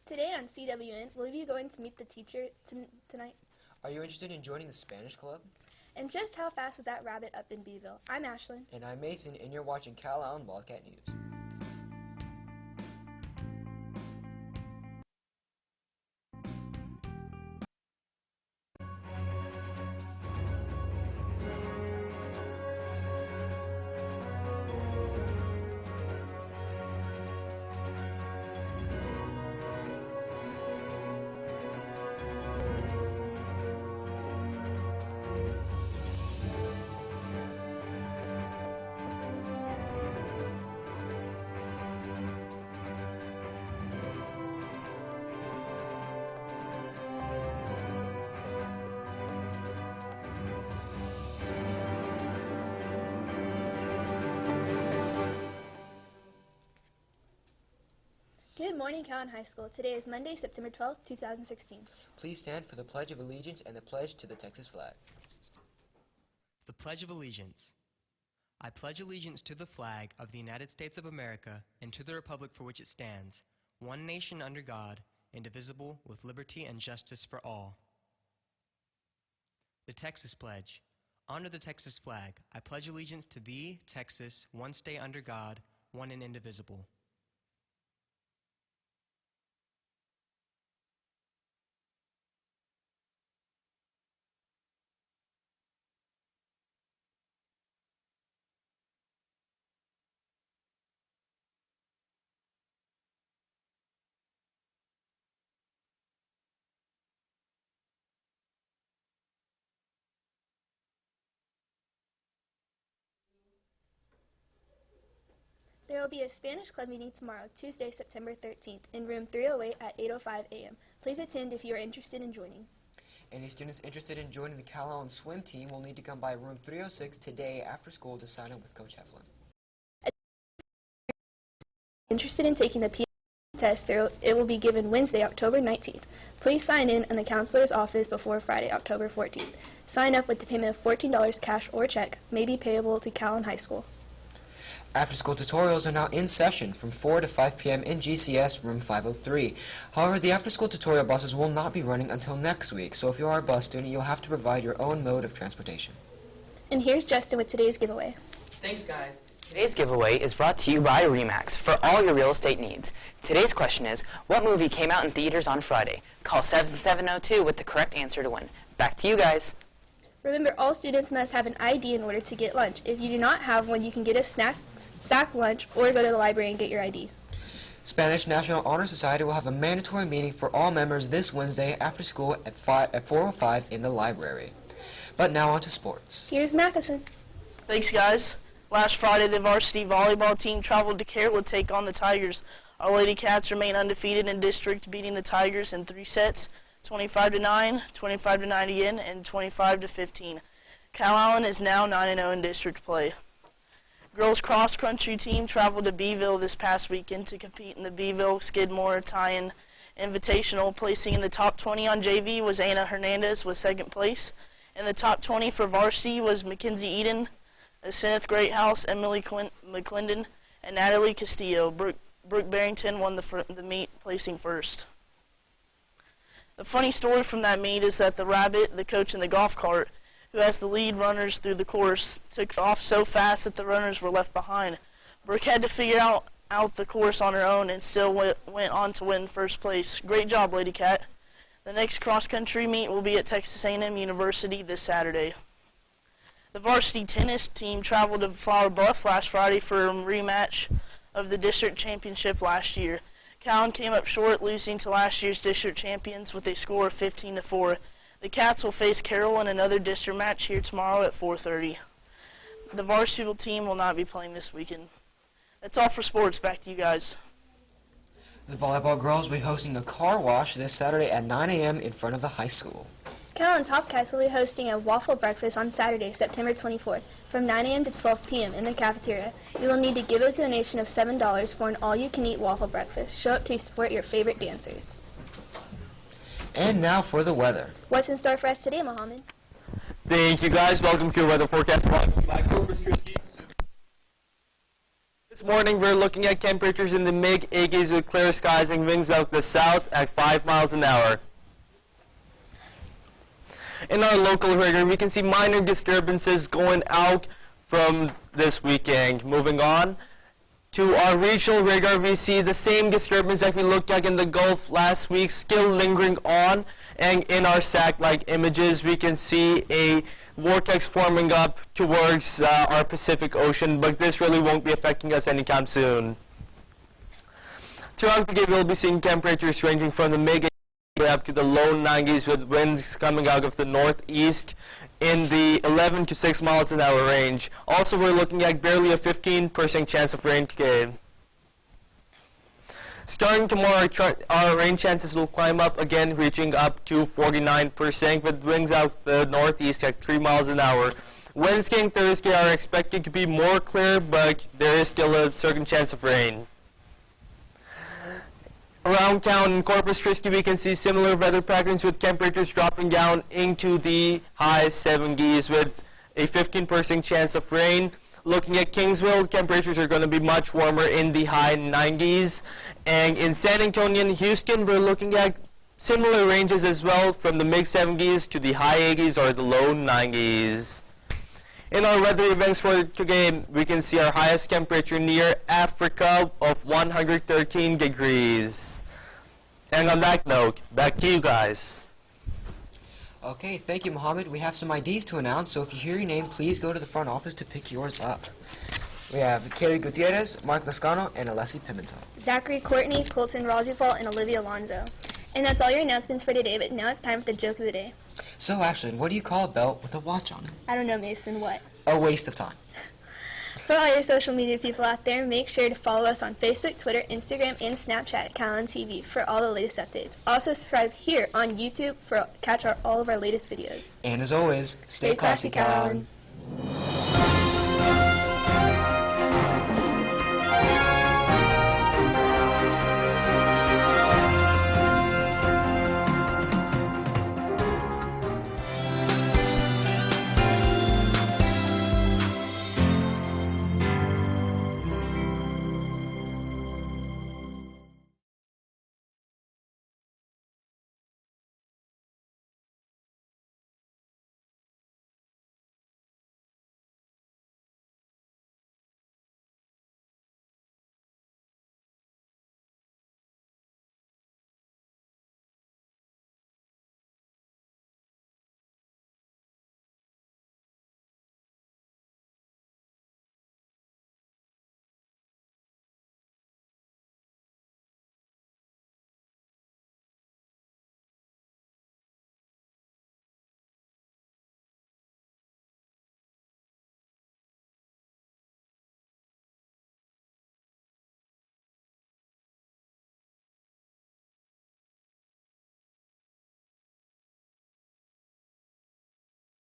Today on CWN, will you be going to meet the teacher tonight? Are you interested in joining the Spanish club? And just how fast was that rabbit up in Beeville? I'm Ashlyn. And I'm Mason, and you're watching Calallen Wildcat News. Good morning, Calallen High School. Today is Monday, September 12th, 2016. Please stand for the Pledge of Allegiance and the pledge to the Texas flag. The Pledge of Allegiance. I pledge allegiance to the flag of the United States of America and to the republic for which it stands, one nation under God, indivisible, with liberty and justice for all. The Texas Pledge. Under the Texas flag, I pledge allegiance to thee, Texas, one state under God, one and indivisible. There will be a Spanish club meeting tomorrow, Tuesday, September 13th, in room 308 at 8:05 a.m. Please attend if you are interested in joining. Any students interested in joining the Calallen swim team will need to come by room 306 today after school to sign up with Coach Heflin. Interested in taking the PE test, it will be given Wednesday, October 19th. Please sign in the counselor's office before Friday, October 14th. Sign up with the payment of $14 cash or check, may be payable to Calallen High School. After-school tutorials are now in session from 4 to 5 p.m. in GCS room 503. However, the after-school tutorial buses will not be running until next week, so if you are a bus student, you'll have to provide your own mode of transportation. And here's Justin with today's giveaway. Thanks, guys. Today's giveaway is brought to you by RE/MAX for all your real estate needs. Today's question is, what movie came out in theaters on Friday? Call 7702 with the correct answer to win. Back to you guys. Remember, all students must have an ID in order to get lunch. If you do not have one, you can get a sack lunch or go to the library and get your ID. Spanish National Honor Society will have a mandatory meeting for all members this Wednesday after school at 4:05 in the library. But now on to sports. Here's Matheson. Thanks, guys. Last Friday, the varsity volleyball team traveled to Carroll to take on the Tigers. Our Lady Cats remain undefeated in district, beating the Tigers in 3 sets. 25-9, 25-9 again, and 25-15. Calallen is now 9-0 in district play. Girls cross country team traveled to Beeville this past weekend to compete in the Beeville Skidmore Tie-In Invitational. Placing in the top 20 on JV was Anna Hernandez with second place. In the top 20 for varsity was Mackenzie Eden, Asynth Greathouse, Emily McClendon, and Natalie Castillo. Brooke Barrington won the meet, placing first. The funny story from that meet is that the rabbit, the coach in the golf cart, who has the lead runners through the course, took off so fast that the runners were left behind. Brooke had to figure out the course on her own and still went on to win first place. Great job, Lady Cat. The next cross-country meet will be at Texas A&M University this Saturday. The varsity tennis team traveled to Flower Bluff last Friday for a rematch of the district championship last year. Calallen came up short, losing to last year's district champions with a score of 15-4. The Cats will face Carroll in another district match here tomorrow at 4:30. The varsity team will not be playing this weekend. That's all for sports. Back to you guys. The volleyball girls will be hosting a car wash this Saturday at 9 a.m. in front of the high school. Calallen Topcats will be hosting a waffle breakfast on Saturday, September 24th, from 9 a.m. to 12 p.m. in the cafeteria. You will need to give a donation of $7 for an all-you-can-eat waffle breakfast. Show up to support your favorite dancers. And now for the weather. What's in store for us today, Mohammed? Thank you, guys. Welcome to your weather forecast brought to you by Corpus Christi. This morning, we're looking at temperatures in the mid-80s with clear skies and winds out the south at 5 miles an hour. In our local radar, we can see minor disturbances going out from this weekend. Moving on to our regional radar, we see the same disturbance that we looked at in the Gulf last week still lingering on, and in our satellite images, we can see a vortex forming up towards our Pacific Ocean, but this really won't be affecting us anytime soon. Throughout the day, we'll be seeing temperatures ranging from the mid up to the low 90s with winds coming out of the northeast in the 11 to 6 miles an hour range. Also, we're looking at barely a 15% chance of rain today. Starting tomorrow, our rain chances will climb up again, reaching up to 49% with winds out the northeast at 3 miles an hour. Wednesday and Thursday are expected to be more clear, but there is still a certain chance of rain. Around town in Corpus Christi, we can see similar weather patterns with temperatures dropping down into the high 70s with a 15% chance of rain. Looking at Kingsville, temperatures are going to be much warmer in the high 90s. And in San Antonio and Houston, we're looking at similar ranges as well, from the mid 70s to the high 80s or the low 90s. In our weather events for today, we can see our highest temperature near Africa of 113 degrees. And on that note, back to you guys. Okay, thank you, Mohammed. We have some IDs to announce, so if you hear your name, please go to the front office to pick yours up. We have Kaylee Gutierrez, Mark Lascano, and Alessi Pimentel. Zachary Courtney, Colton Rosipal, and Olivia Alonzo. And that's all your announcements for today, but now it's time for the joke of the day. So, Ashlyn, what do you call a belt with a watch on it? I don't know, Mason, what? A waste of time. For all your social media people out there, make sure to follow us on Facebook, Twitter, Instagram, and Snapchat at Calallen TV for all the latest updates. Also subscribe here on YouTube for catch all of our latest videos. And as always, stay classy, Calallen.